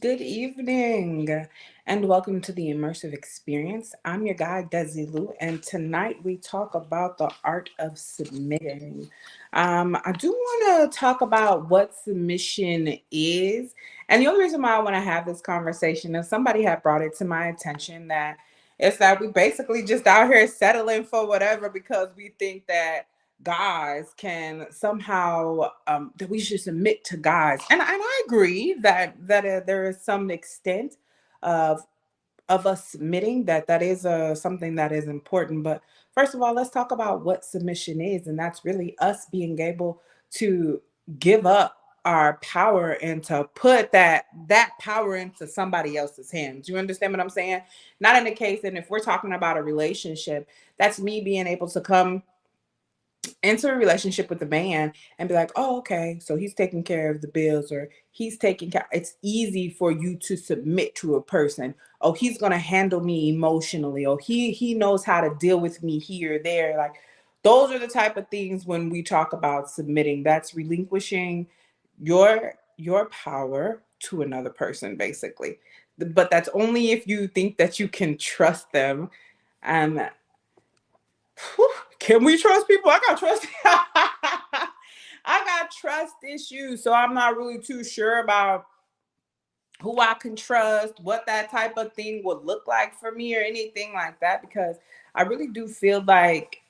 Good evening, and welcome to the Immersive Experience. I'm your guide, Desilu, and tonight we talk about the art of submitting. I do want to talk about what submission is, and the only reason why I want to have this conversation is somebody had brought it to my attention that it's that we basically just out here settling for whatever because we think that guys can somehow that we should submit to guys, and I agree that there is some extent of us submitting, that is something that is important. But first of all, let's talk about what submission is, and that's really us being able to give up our power and to put that power into somebody else's hands. You understand what I'm saying? Not in the case, and if we're talking about a relationship, that's me being able to come into a relationship with a man and be like, oh, okay, so he's taking care of the bills, or he's taking care. It's easy for you to submit to a person. Oh, he's gonna handle me emotionally. Oh, he knows how to deal with me here, there. Like those are the type of things when we talk about submitting. That's relinquishing your power to another person, basically. But that's only if you think that you can trust them. Um, Whew, can we trust people? I got trust. I got trust issues, so I'm not really too sure about who I can trust, what that type of thing would look like for me, or anything like that. Because I really do feel like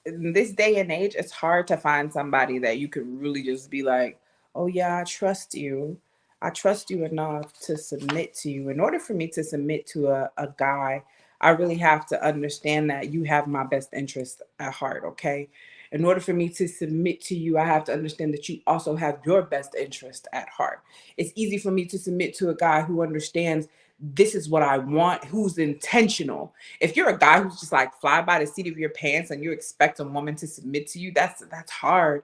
in this day and age, it's hard to find somebody that you could really just be like, oh, yeah, I trust you. I trust you enough to submit to you. In order for me to submit to a guy, I really have to understand that you have my best interest at heart, okay? In order for me to submit to you, I have to understand that you also have your best interest at heart. It's easy for me to submit to a guy who understands this is what I want, who's intentional. If you're a guy who's just like fly by the seat of your pants and you expect a woman to submit to you, that's hard.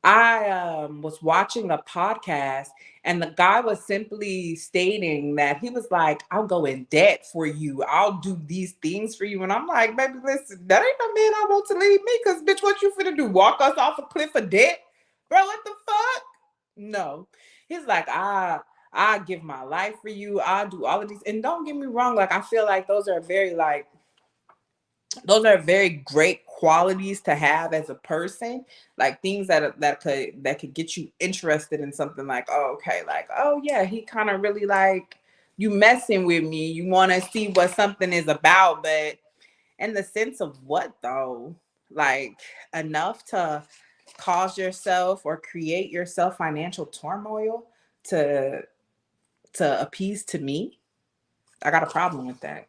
I was watching a podcast, and the guy was simply stating that he was like, I'll go in debt for you. I'll do these things for you. And I'm like, baby, listen, that ain't no man I want to leave me. Cause bitch, what you finna do? Walk us off a cliff of debt? Bro, what the fuck? No. He's like, I give my life for you. I do all of these. And don't get me wrong, like I feel like those are very great qualities to have as a person, like things that could get you interested in something. Like, oh, okay, like, oh yeah, he kind of really like you messing with me, you want to see what something is about. But in the sense of what though? Like enough to cause yourself or create yourself financial turmoil to appease to me? I got a problem with that.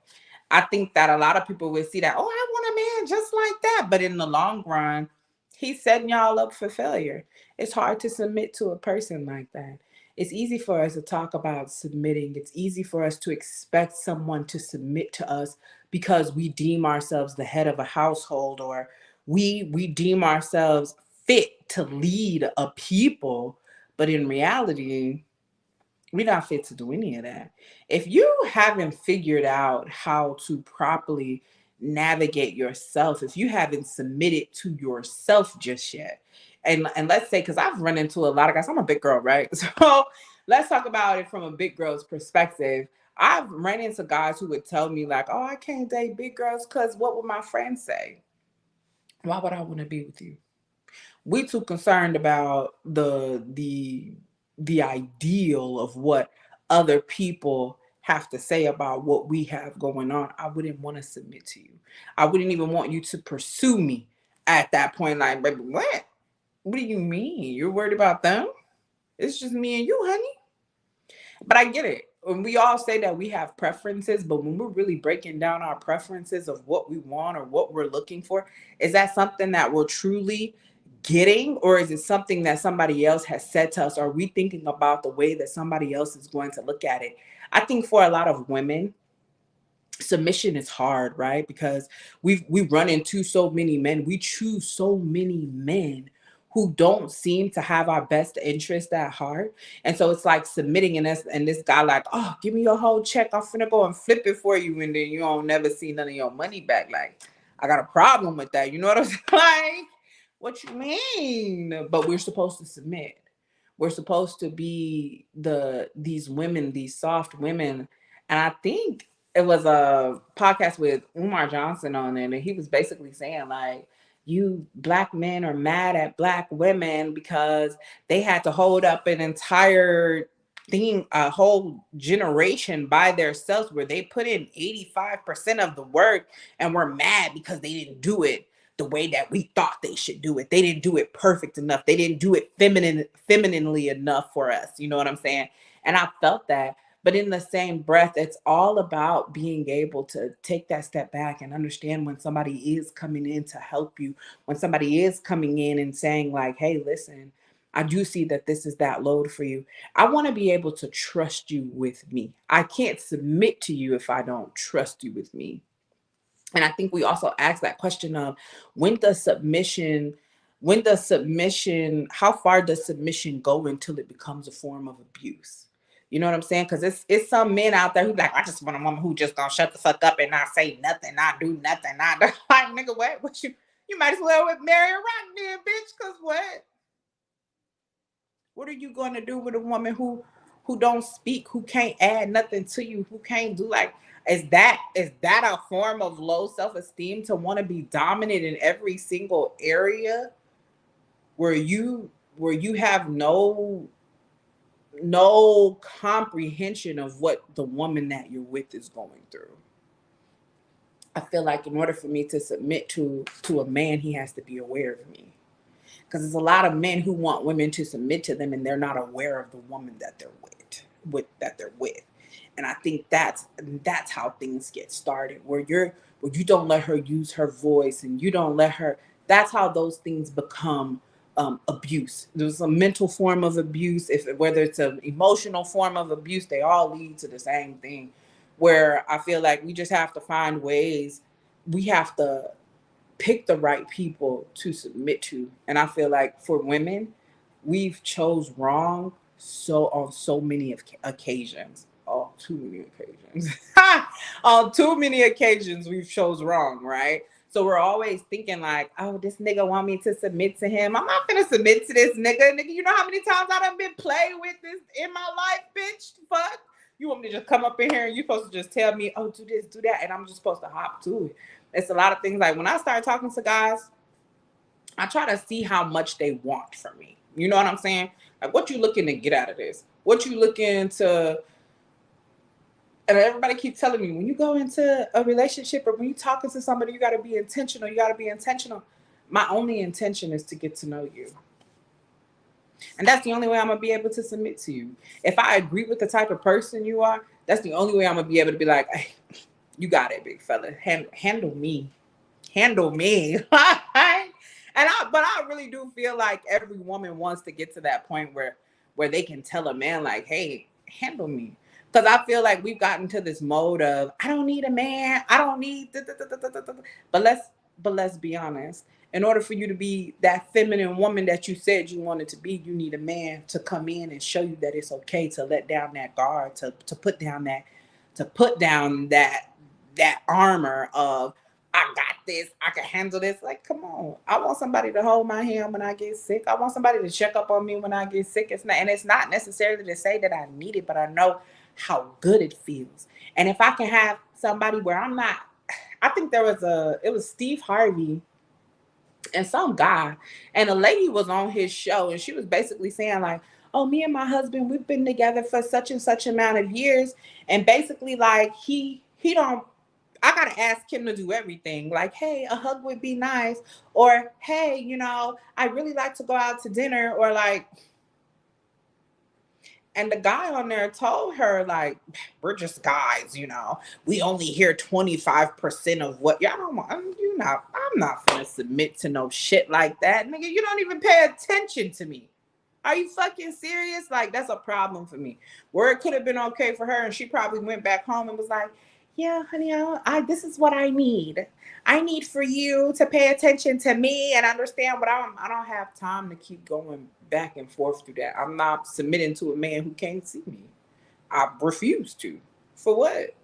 I think that a lot of people would see that, oh, I want a man just like that. But in the long run, he's setting y'all up for failure. It's hard to submit to a person like that. It's easy for us to talk about submitting. It's easy for us to expect someone to submit to us because we deem ourselves the head of a household, or we deem ourselves fit to lead a people. But in reality, we're not fit to do any of that. If you haven't figured out how to properly navigate yourself, if you haven't submitted to yourself just yet, and let's say, because I've run into a lot of guys, I'm a big girl, right? So let's talk about it from a big girl's perspective. I've ran into guys who would tell me like, "Oh, I can't date big girls because what would my friends say? Why would I want to be with you? We too concerned about the ideal of what other people have to say about what we have going on. I wouldn't want to submit to you. I wouldn't even want you to pursue me at that point. Like, baby, what do you mean? You're worried about them? It's just me and you, honey. But I get it. When we all say that we have preferences, but when we're really breaking down our preferences of what we want or what we're looking for, is that something that we're truly getting, or is it something that somebody else has said to us? Are we thinking about the way that somebody else is going to look at it? I think for a lot of women, submission is hard, right? Because we run into so many men. We choose so many men who don't seem to have our best interest at heart. And so it's like submitting, and this guy like, oh, give me your whole check. I'm finna go and flip it for you, and then you don't never see none of your money back. Like, I got a problem with that. You know what I'm saying? Like, what you mean? But we're supposed to submit. we're supposed to be these women, these soft women. And I think it was a podcast with Umar Johnson on it, and he was basically saying like, you black men are mad at black women because they had to hold up an entire thing, a whole generation by themselves, where they put in 85% of the work, and we're mad because they didn't do it the way that we thought they should do it. They didn't do it perfect enough. They didn't do it femininely enough for us. You know what I'm saying? And I felt that. But in the same breath, it's all about being able to take that step back and understand when somebody is coming in to help you, when somebody is coming in and saying, like, hey, listen, I do see that this is that load for you. I want to be able to trust you with me. I can't submit to you if I don't trust you with me. And I think we also ask that question of, when does submission, how far does submission go until it becomes a form of abuse? You know what I'm saying? Because it's some men out there who like, I just want a woman who just gonna shut the fuck up and not say nothing, not do nothing, not like, nigga, what you might as well with marry a rock then, bitch. Cause what are you going to do with a woman who don't speak, who can't add nothing to you, who can't do like, is that a form of low self-esteem to want to be dominant in every single area, where you have no comprehension of what the woman that you're with is going through? I feel like in order for me to submit to a man, he has to be aware of me, because there's a lot of men who want women to submit to them and they're not aware of the woman that they're with. And I think that's how things get started, where you don't let her use her voice, and you don't let her. That's how those things become abuse. There's a mental form of abuse, if whether it's an emotional form of abuse, they all lead to the same thing. Where I feel like we just have to find ways. We have to pick the right people to submit to. And I feel like for women, we've chose wrong on so many occasions. Oh, too many occasions. On too many occasions, we've chose wrong, right? So we're always thinking like, oh, this nigga want me to submit to him. I'm not gonna submit to this nigga. Nigga, you know how many times I done been played with this in my life, bitch? Fuck. You want me to just come up in here and you supposed to just tell me, oh, do this, do that, and I'm just supposed to hop to it. It's a lot of things. Like when I start talking to guys, I try to see how much they want from me. You know what I'm saying? Like, what you looking to get out of this? What you looking to? And everybody keeps telling me, when you go into a relationship or when you talking to somebody, you got to be intentional. You got to be intentional. My only intention is to get to know you. And that's the only way I'm gonna be able to submit to you. If I agree with the type of person you are, that's the only way I'm gonna be able to be like, hey, you got it, big fella. Handle me. Handle me. But I really do feel like every woman wants to get to that point where they can tell a man like, hey, handle me. Because I feel like we've gotten to this mode of, I don't need a man. I don't need but let's be honest. In order for you to be that feminine woman that you said you wanted to be, you need a man to come in and show you that it's okay to let down that guard, to put down that armor of, I got this, I can handle this. Like, come on. I want somebody to hold my hand when I get sick. I want somebody to check up on me when I get sick. It's not necessarily to say that I need it, but I know how good it feels. And if I can have somebody where I'm not, I think it was Steve Harvey and some guy, and a lady was on his show, and she was basically saying like, oh, me and my husband, we've been together for such and such amount of years, and basically like he don't, I gotta ask him to do everything. Like, hey, a hug would be nice, or hey, I really like to go out to dinner, or like. And the guy on there told her, like, we're just guys, we only hear 25% of what y'all don't want. I'm not gonna submit to no shit like that. Nigga, you don't even pay attention to me. Are you fucking serious? Like, that's a problem for me. Where it could have been okay for her, and she probably went back home and was like, yeah, honey, this is what I need. I need for you to pay attention to me and understand what I don't have time to keep going back and forth through that. I'm not submitting to a man who can't see me. I refuse to. For what?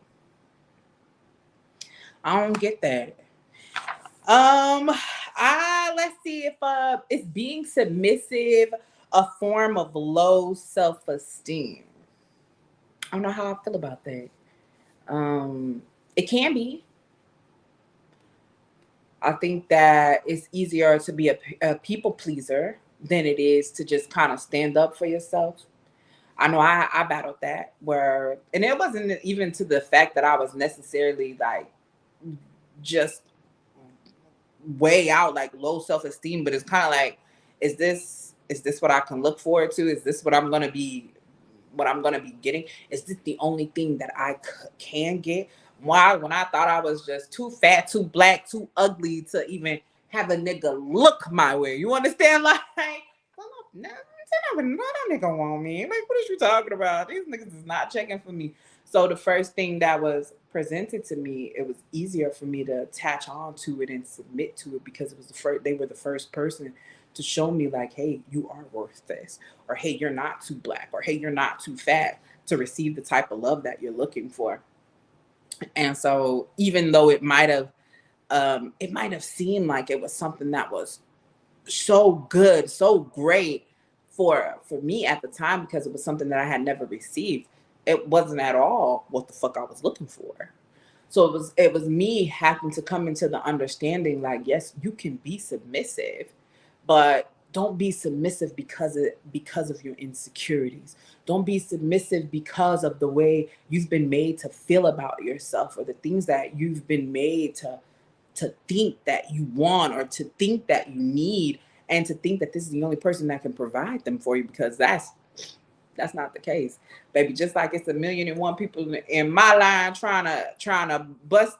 I don't get that. Let's see if it's being submissive a form of low self-esteem. I don't know how I feel about that. It can be. I think that it's easier to be a people pleaser than it is to just kind of stand up for yourself. I know I battled that where, and it wasn't even to the fact that I was necessarily like just way out like low self esteem, but it's kind of like, is this what I can look forward to? Is this what I'm gonna be getting? Is this the only thing that I can get? Why, when I thought I was just too fat, too black, too ugly to even have a nigga look my way. You understand? Like, well, no, that nigga want me. Like, what is you talking about? These niggas is not checking for me. So the first thing that was presented to me, it was easier for me to attach on to it and submit to it because it was the first. They were the first person to show me like, hey, you are worth this, or hey, you're not too black, or hey, you're not too fat to receive the type of love that you're looking for. And so, even though it might have seemed like it was something that was so good, so great for me at the time because it was something that I had never received. It wasn't at all what the fuck I was looking for. So it was me having to come into the understanding like, yes, you can be submissive, but don't be submissive because of your insecurities. Don't be submissive because of the way you've been made to feel about yourself or the things that you've been made to think that you want or to think that you need and to think that this is the only person that can provide them for you because that's not the case, baby. Just like it's a million and one people in my line trying to bust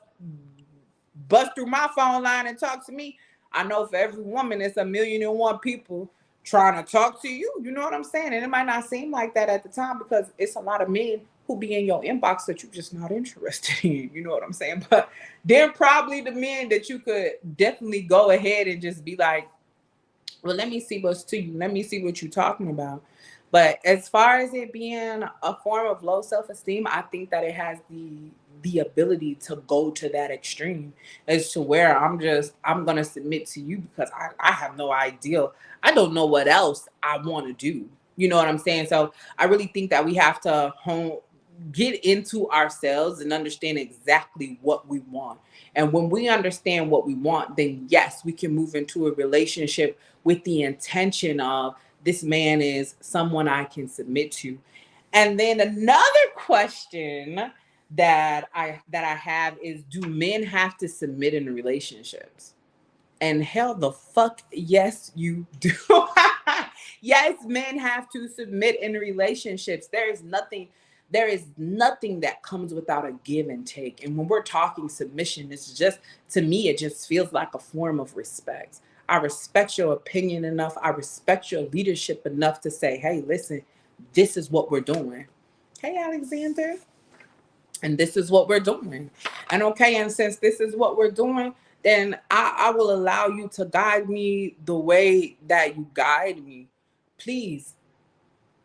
through my phone line and talk to me. I know for every woman, it's a million and one people trying to talk to you. You know what I'm saying? And it might not seem like that at the time because it's a lot of men who be in your inbox that you're just not interested in. You know what I'm saying? But they're probably the men that you could definitely go ahead and just be like, well, let me see what's to you. Let me see what you're talking about. But as far as it being a form of low self-esteem, I think that it has the ability to go to that extreme as to where I'm gonna submit to you because I have no idea. I don't know what else I want to do. You know what I'm saying? So I really think that we have to get into ourselves and understand exactly what we want. And when we understand what we want, then yes, we can move into a relationship with the intention of this man is someone I can submit to. And then another question that I have is, do men have to submit in relationships? And hell the fuck yes you do. Yes, men have to submit in relationships. There is nothing that comes without a give and take. And when we're talking submission, it's just, to me, it just feels like a form of respect. I respect your opinion enough. I respect your leadership enough to say, hey, listen, this is what we're doing. Hey, Alexander, and this is what we're doing. And okay, and since this is what we're doing, then I will allow you to guide me the way that you guide me. Please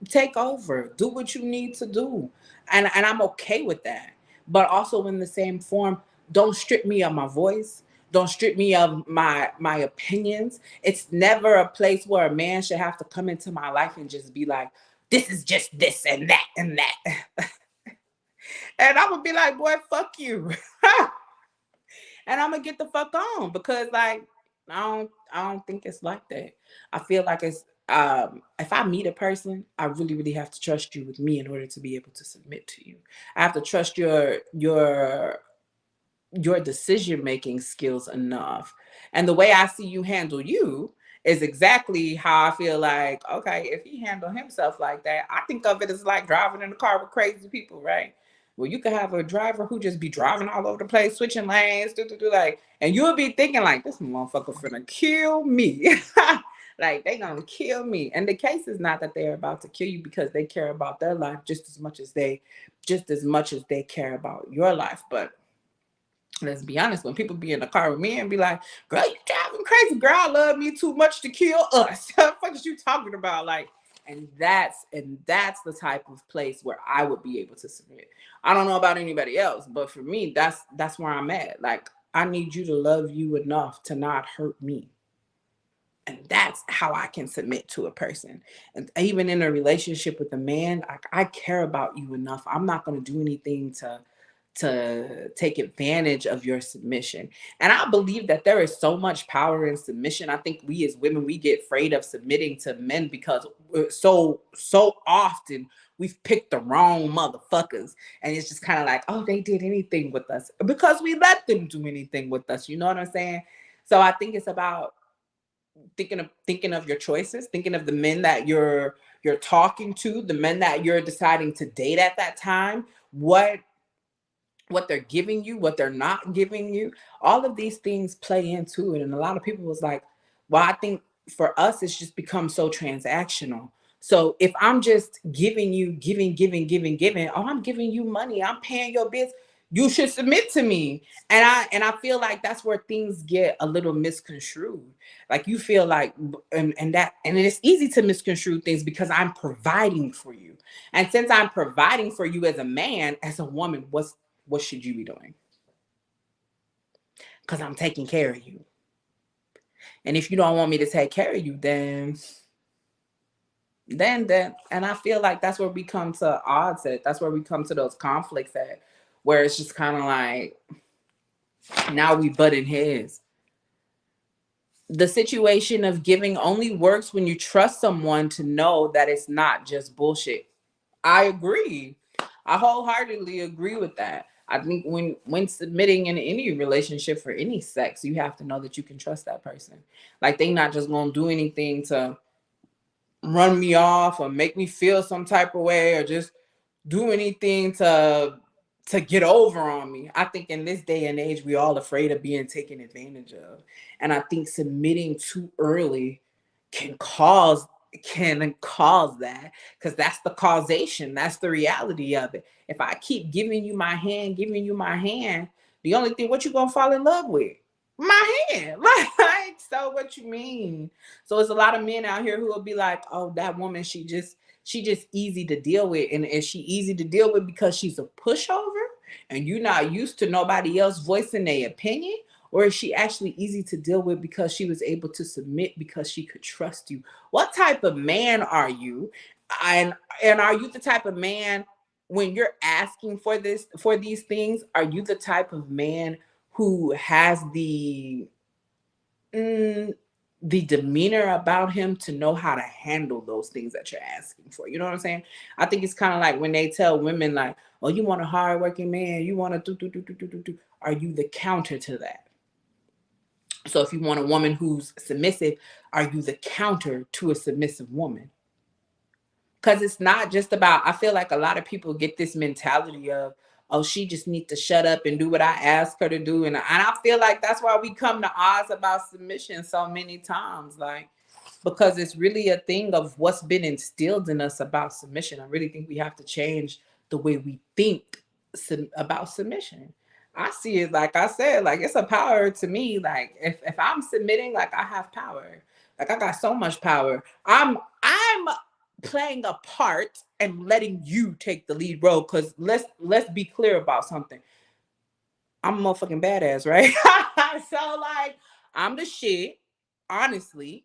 take over, do what you need to do. And I'm okay with that. But also in the same form, don't strip me of my voice. Don't strip me of my opinions. It's never a place where a man should have to come into my life and just be like, this is just this and that. And I'm gonna be like, boy, fuck you. And I'm gonna get the fuck on because like I don't think it's like that. I feel like it's if I meet a person, I really, really have to trust you with me in order to be able to submit to you. I have to trust your decision making skills enough. And the way I see you handle you is exactly how I feel like, okay, if he handle himself like that, I think of it as like driving in a car with crazy people, right? Well, you could have a driver who just be driving all over the place, switching lanes, like, and you'll be thinking like, this motherfucker finna kill me. Like they gonna kill me. And the case is not that they're about to kill you because they care about their life just as much as they care about your life. But let's be honest, when people be in the car with me and be like, girl, you driving crazy, girl, I love me too much to kill us. What the fuck is you talking about? Like, and that's the type of place where I would be able to submit. I don't know about anybody else, but for me, that's where I'm at. Like, I need you to love you enough to not hurt me. And that's how I can submit to a person. And even in a relationship with a man, I care about you enough. I'm not going to do anything to take advantage of your submission. And I believe that there is so much power in submission. I think we as women, we get afraid of submitting to men because so often we've picked the wrong motherfuckers. And it's just kind of like, oh, they did anything with us because we let them do anything with us. You know what I'm saying? So I think it's about thinking of your choices, thinking of the men that you're talking to, the men that you're deciding to date at that time, what they're giving you, what they're not giving you. All of these things play into it. And a lot of people was like, well, I think for us, it's just become so transactional. So if I'm just giving you, giving, oh, I'm giving you money, I'm paying your bills, you should submit to me. And I feel like that's where things get a little misconstrued. Like you feel like, and it's easy to misconstrue things because I'm providing for you. And since I'm providing for you as a man, as a woman, what should you be doing? Because I'm taking care of you. And if you don't want me to take care of you, then and I feel like that's where we come to odds at. That's where we come to those conflicts at, where it's just kind of like now we butting heads. The situation of giving only works when you trust someone to know that it's not just bullshit. I agree. I wholeheartedly agree with that. I think when submitting in any relationship for any sex, you have to know that you can trust that person. Like they not just gonna do anything to run me off or make me feel some type of way or just do anything to get over on me. I think in this day and age, we all afraid of being taken advantage of. And I think submitting too early can cause can cause that because that's the causation. That's the reality of it. If I keep giving you my hand, the only thing what you gonna fall in love with? My hand. Like, so what you mean? So there's a lot of men out here who will be like, oh, that woman, she just easy to deal with. And is she easy to deal with because she's a pushover and you're not used to nobody else voicing their opinion? Or is she actually easy to deal with because she was able to submit because she could trust you? What type of man are you? And and are you the type of man when you're asking for these things, are you the type of man who has mm, the demeanor about him to know how to handle those things that you're asking for? You know what I'm saying? I think it's kind of like when they tell women like, "Oh, you want a hardworking man, you want to do." Are you the counter to that? So if you want a woman who's submissive, are you the counter to a submissive woman? Because it's not just about, I feel like a lot of people get this mentality of, oh, she just needs to shut up and do what I ask her to do. And I feel like that's why we come to odds about submission so many times. Like, because it's really a thing of what's been instilled in us about submission. I really think we have to change the way we think about submission. I see it like I said, like it's a power to me. Like if I'm submitting, like I have power. Like I got so much power. I'm playing a part and letting you take the lead role. Cause let's be clear about something. I'm a motherfucking badass, right? So like I'm the shit, honestly,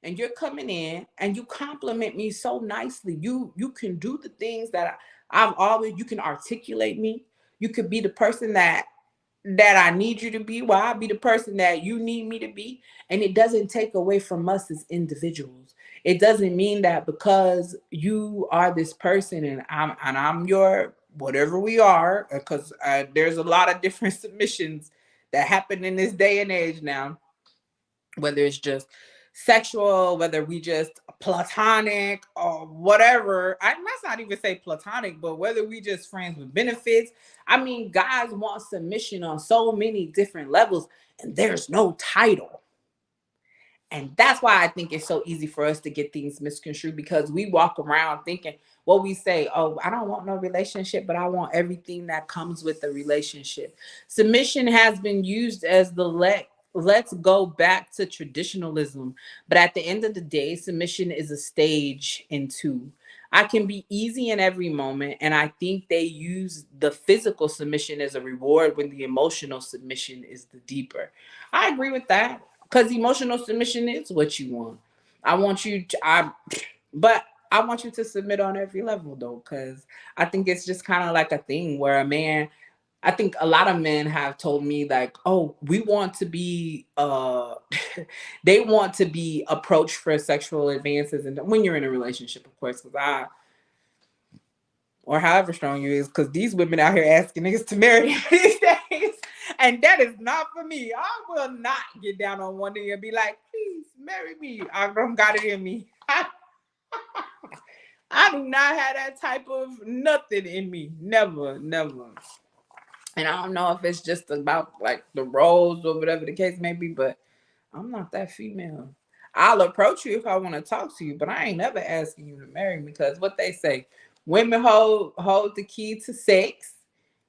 and you're coming in and you compliment me so nicely. You can do the things that I've always, you can articulate me. You could be the person that I need you to be, while I be the person that you need me to be. And it doesn't take away from us as individuals. It doesn't mean that because you are this person and I'm your whatever we are, because there's a lot of different submissions that happen in this day and age now, whether it's just sexual, whether we just platonic or whatever. Let's not even say platonic, but whether we just friends with benefits. I mean, guys want submission on so many different levels, and there's no title. And that's why I think it's so easy for us to get things misconstrued because we walk around thinking what we say, oh, I don't want no relationship, but I want everything that comes with the relationship. Submission has been used as the let's go back to traditionalism. But at the end of the day, submission is a stage into. I can be easy in every moment. And I think they use the physical submission as a reward when the emotional submission is the deeper. I agree with that. because emotional submission is what you want. I want you to, but I want you to submit on every level though, because I think it's just kind of like a thing where a man, I think a lot of men have told me like, oh, we want to be they want to be approached for sexual advances, and when you're in a relationship, of course, because I, or however strong you is, because these women out here asking niggas to marry them these days. And that is not for me. I will not get down on one knee and be like, please marry me. I don't got it in me. I do not have that type of nothing in me. Never, never. And I don't know if it's just about like the roles or whatever the case may be, but I'm not that female. I'll approach you if I want to talk to you, but I ain't never asking you to marry me, because what they say, women hold the key to sex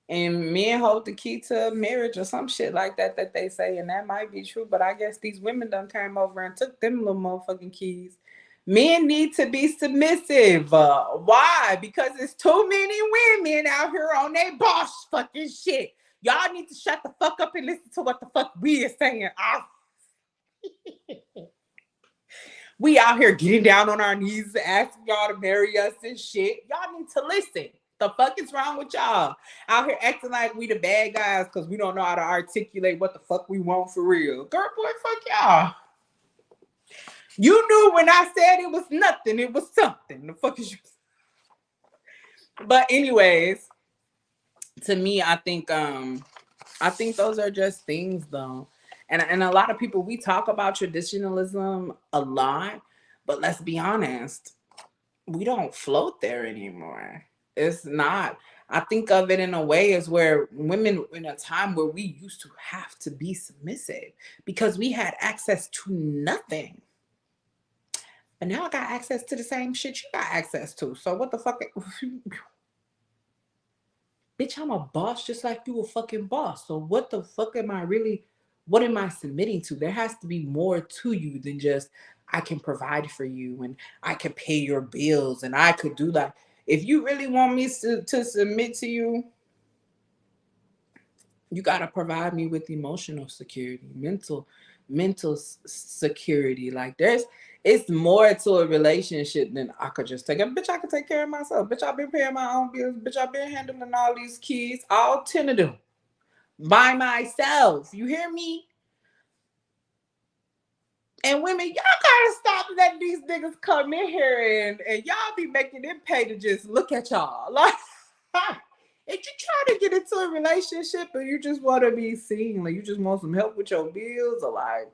and men hold the key to marriage or some shit like that that they say, and that might be true. But I guess these women done came over and took them little motherfucking keys. Men need to be submissive. Why? Because it's too many women out here on their boss fucking shit. Y'all need to shut the fuck up and listen to what the fuck we are saying. We out here getting down on our knees asking y'all to marry us and shit. Y'all need to listen. The fuck is wrong with y'all? Out here acting like we the bad guys because we don't know how to articulate what the fuck we want for real. Girl, boy, fuck y'all. You knew when I said it was nothing, it was something. The fuck is you? But anyways, to me, I think those are just things though. And a lot of people, we talk about traditionalism a lot, but let's be honest, we don't float there anymore. It's not. I think of it in a way as where women in a time where we used to have to be submissive because we had access to nothing. But now I got access to the same shit you got access to. So what the fuck? Bitch, I'm a boss just like you a fucking boss. So what the fuck am I really, what am I submitting to? There has to be more to you than just I can provide for you and I can pay your bills and I could do that. If you really want me to submit to you, you got to provide me with emotional security, mental security. Like there's, it's more to a relationship than I could just take it. Bitch, I can take care of myself. Bitch, I've been paying my own bills. Bitch, I've been handling all these keys, all 10 of them by myself. You hear me? And women, y'all gotta stop letting these niggas come in here and y'all be making them pay to just look at y'all. Like, if you try to get into a relationship and you just want to be seen, like you just want some help with your bills, or like,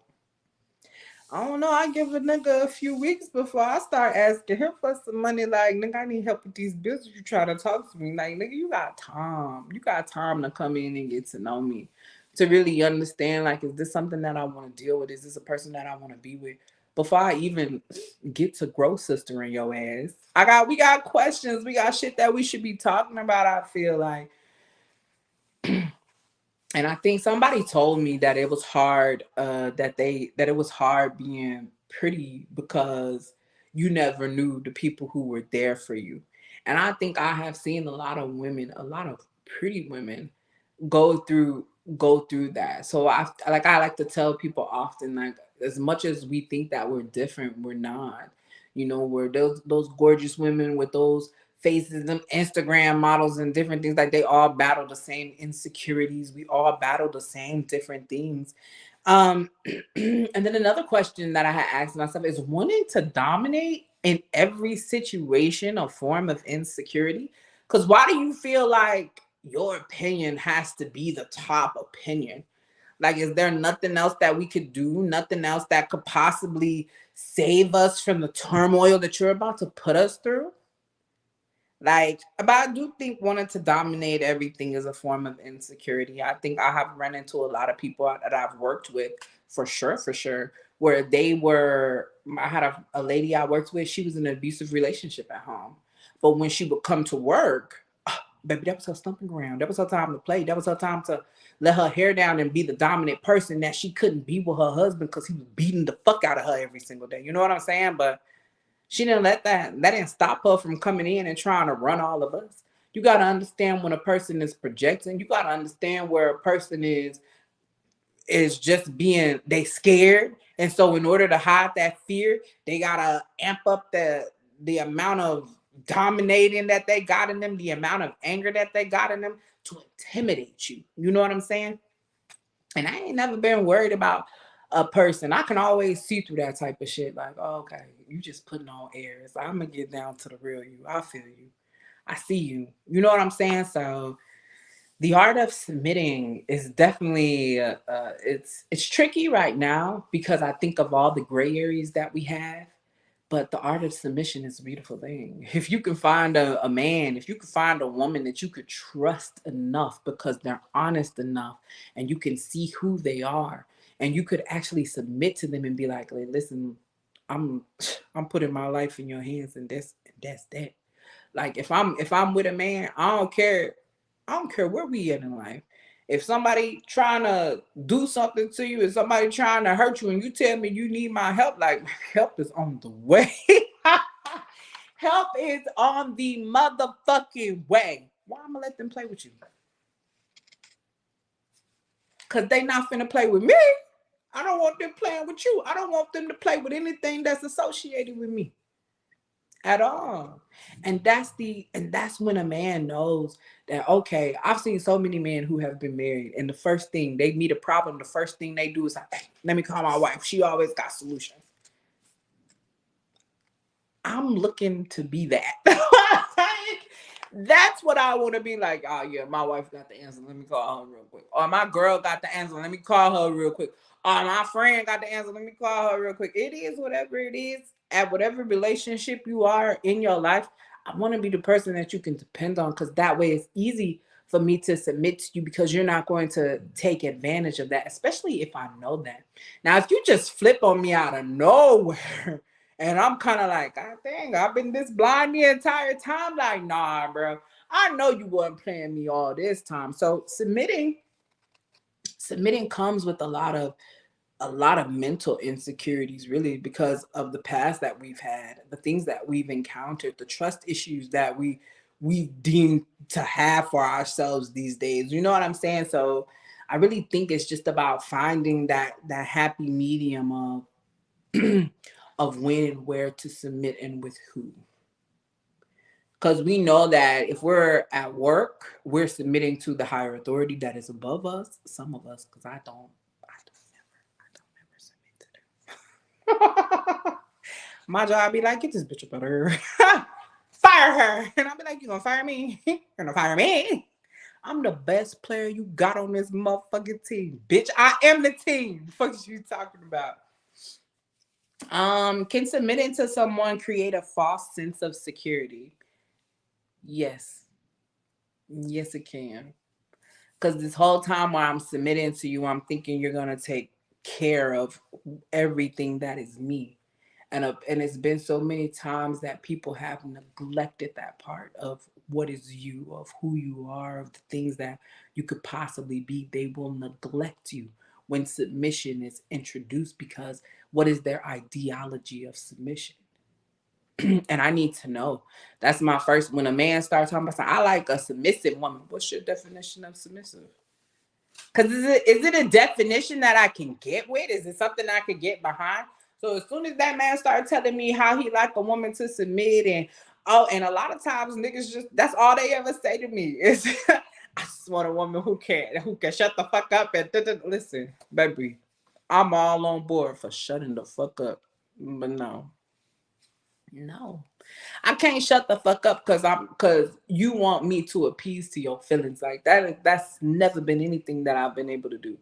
I don't know, I give a nigga a few weeks before I start asking him for some money. Like, nigga, I need help with these bills. You try to talk to me. Like, nigga, you got time. You got time to come in and get to know me. To really understand, like, is this something that I want to deal with? Is this a person that I want to be with? Before I even get to grow sister in your ass. We got questions. We got shit that we should be talking about, I feel like. And I think somebody told me that it was hard, that it was hard being pretty because you never knew the people who were there for you. And I think I have seen a lot of women, a lot of pretty women go through go through that. So I like to tell people often, like, as much as we think that we're different, we're not. You know, we're those gorgeous women with those faces, them Instagram models and different things, like they all battle the same insecurities. We all battle the same different things. Um and then another question that I had asked myself is, wanting to dominate in every situation a form of insecurity? Because why do you feel like your opinion has to be the top opinion? Like, is there nothing else that we could do? Nothing else that could possibly save us from the turmoil that you're about to put us through? Like, but I do think wanting to dominate everything is a form of insecurity. I think I have run into a lot of people that I've worked with, for sure, where they were. I had a lady I worked with. She was in an abusive relationship at home, but when she would come to work, baby, that was her stomping ground. That was her time to play. That was her time to let her hair down and be the dominant person that she couldn't be with her husband because he was beating the fuck out of her every single day. You know what I'm saying? But she didn't let that didn't stop her from coming in and trying to run all of us. You got to understand when a person is projecting. You got to understand where a person is is just they scared. And so in order to hide that fear, they gotta amp up the amount of dominating that they got in them, the amount of anger that they got in them to intimidate you. You know what I'm saying? And I ain't never been worried about a person. I can always see through that type of shit. Like, oh, okay, you just putting on airs. I'm gonna get down to the real you. I feel you. I see you. You know what I'm saying? So the art of submitting is definitely it's tricky right now because I think of all the gray areas that we have. But the art of submission is a beautiful thing. If you can find a man, if you can find a woman that you could trust enough because they're honest enough and you can see who they are and you could actually submit to them and be like, "Hey, listen, I'm I'm putting my life in your hands and that's that." Like if I'm with a man, I don't care where we at in life. If somebody trying to do something to you, if somebody trying to hurt you, and you tell me you need my help, like help is on the way. Help is on the motherfucking way. Why I'm gonna let them play with you? Cause they not finna play with me. I don't want them playing with you. I don't want them to play with anything that's associated with me at all. And that's when a man knows that, okay, I've seen so many men who have been married and the first thing they meet a problem, the first thing they do is like, "Hey, let me call my wife, she always got solutions." I'm looking to be that. That's what I want to be like. Oh yeah, my wife got the answer. Let me call her real quick. Or my girl got the answer. Let me call her real quick. Or my friend got the answer. Let me call her real quick. It is whatever it is. At whatever relationship you are in your life, I want to be the person that you can depend on because that way it's easy for me to submit to you because you're not going to take advantage of that, especially if I know that. Now, if you just flip on me out of nowhere, and I'm kind of like, God dang, I've been this blind the entire time. Like, nah, bro. I know you weren't playing me all this time. So submitting comes with a lot of mental insecurities, really, because of the past that we've had, the things that we've encountered, the trust issues that we've deemed to have for ourselves these days. You know what I'm saying? So I really think it's just about finding that happy medium of of when and where to submit and with who. Because we know that if we're at work, we're submitting to the higher authority that is above us. Some of us, because I don't submit to them. My job be like, get this bitch up out of here. Fire her. And I'll be like, you gonna fire me? You're gonna fire me. I'm the best player you got on this motherfucking team. Bitch, I am the team. The fuck is you talking about? Can submitting to someone create a false sense of security? Yes. Yes, it can. Because this whole time while I'm submitting to you, I'm thinking you're gonna take care of everything that is me. And it's been so many times that people have neglected that part of what is you, of who you are, of the things that you could possibly be. They will neglect you when submission is introduced because what is their ideology of submission? And I need to know. That's my first. When a man starts talking about, I like a submissive woman. What's your definition of submissive? Because is it a definition that I can get with? Is it something I could get behind? So as soon as that man started telling me how he like a woman to submit, and oh, and a lot of times niggas just that's all they ever say to me is, I just want a woman who can shut the fuck up and listen, baby. I'm all on board for shutting the fuck up, but no, no. I can't shut the fuck up because you want me to appease to your feelings like that. That's never been anything that I've been able to do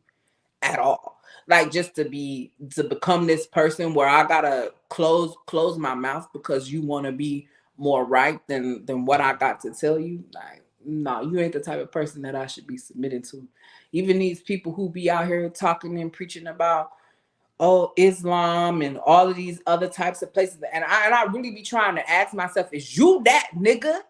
at all. Like just to become this person where I gotta close my mouth because you want to be more right than what I got to tell you. Like, no, you ain't the type of person that I should be submitting to. Even these people who be out here talking and preaching about Islam and all of these other types of places. And I really be trying to ask myself, is you that nigga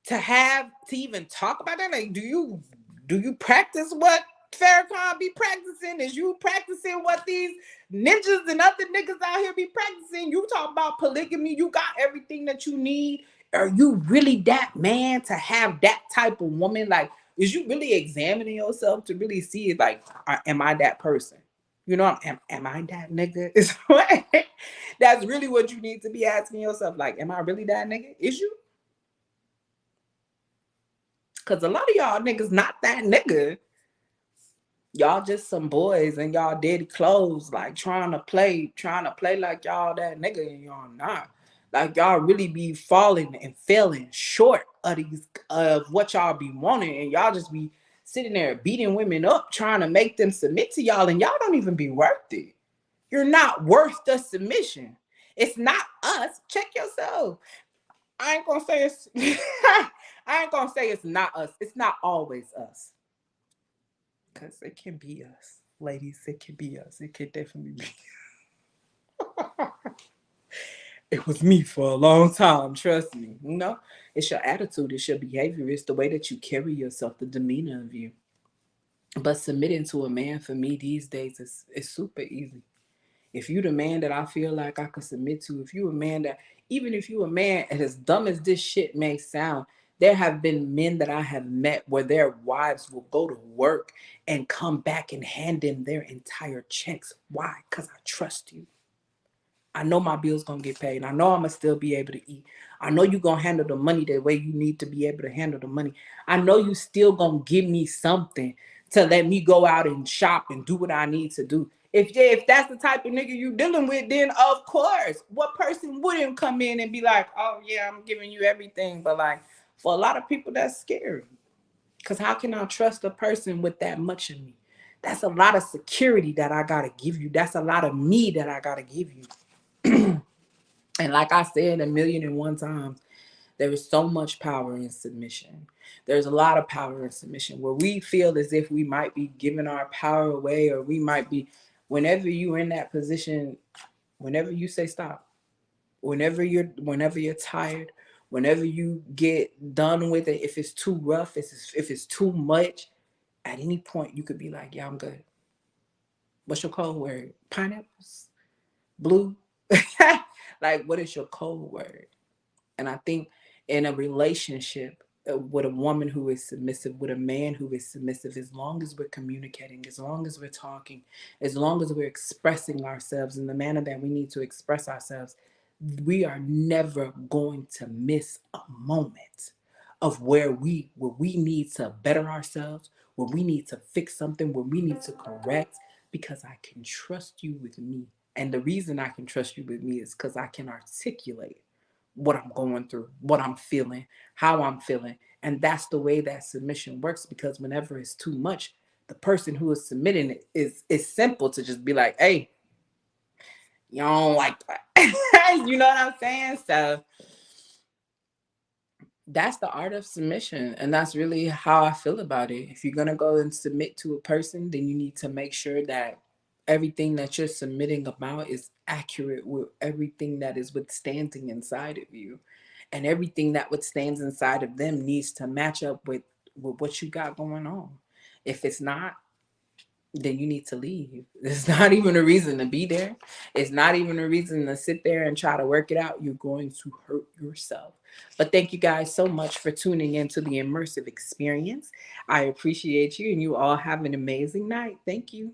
to even talk about that? Like, do you practice what Farrakhan be practicing? Is you practicing what these ninjas and other niggas out here be practicing? You talk about polygamy, you got everything that you need. Are you really that man to have that type of woman? Like, is you really examining yourself to really see like, am I that person? You know, am I that nigga? Is what that's really what you need to be asking yourself. Like, am I really that nigga? Is you? Because a lot of y'all niggas not that nigga. Y'all just some boys and y'all dirty clothes, like trying to play like y'all that nigga and y'all not. Like y'all really be falling and failing short of these of what y'all be wanting, and y'all just be sitting there beating women up, trying to make them submit to y'all, and y'all don't even be worth it. You're not worth the submission. It's not us. Check yourself. I ain't gonna say it's I ain't gonna say it's not us. It's not always us. Because it can be us. Ladies, it can be us. It can definitely be. It was me for a long time, trust me. You know, it's your attitude, it's your behavior, it's the way that you carry yourself, the demeanor of you. But submitting to a man for me these days is super easy. If you the man that I feel like I could submit to, if you a man that, even if you a man, and as dumb as this shit may sound, there have been men that I have met where their wives will go to work and come back and hand them their entire checks. Why? Because I trust you. I know my bills gonna get paid. I know I'm gonna still be able to eat. I know you gonna handle the money the way you need to be able to handle the money. I know you still gonna give me something to let me go out and shop and do what I need to do. If that's the type of nigga you dealing with, then of course, what person wouldn't come in and be like, oh yeah, I'm giving you everything? But like for a lot of people, that's scary. Cause how can I trust a person with that much of me? That's a lot of security that I gotta give you. That's a lot of me that I gotta give you. And like I said a million and one times, there is so much power in submission. There's a lot of power in submission where we feel as if we might be giving our power away, or we might be, whenever you're in that position, whenever you say stop, whenever you're tired, whenever you get done with it, if it's too rough, if it's too much, at any point you could be like, yeah, I'm good. What's your code word? Pineapples? Blue? Like, what is your code word? And I think in a relationship with a woman who is submissive, with a man who is submissive, as long as we're communicating, as long as we're talking, as long as we're expressing ourselves in the manner that we need to express ourselves, we are never going to miss a moment of where we need to better ourselves, where we need to fix something, where we need to correct, because I can trust you with me. And the reason I can trust you with me is because I can articulate what I'm going through, what I'm feeling, how I'm feeling. And that's the way that submission works, because whenever it's too much, the person who is submitting it is simple to just be like, hey, you don't like that. You know what I'm saying? So that's the art of submission. And that's really how I feel about it. If you're gonna go and submit to a person, then you need to make sure that everything that you're submitting about is accurate with everything that is withstanding inside of you. And everything that withstands inside of them needs to match up with what you got going on. If it's not, then you need to leave. There's not even a reason to be there. It's not even a reason to sit there and try to work it out. You're going to hurt yourself. But thank you guys so much for tuning in to the immersive experience. I appreciate you, and you all have an amazing night. Thank you.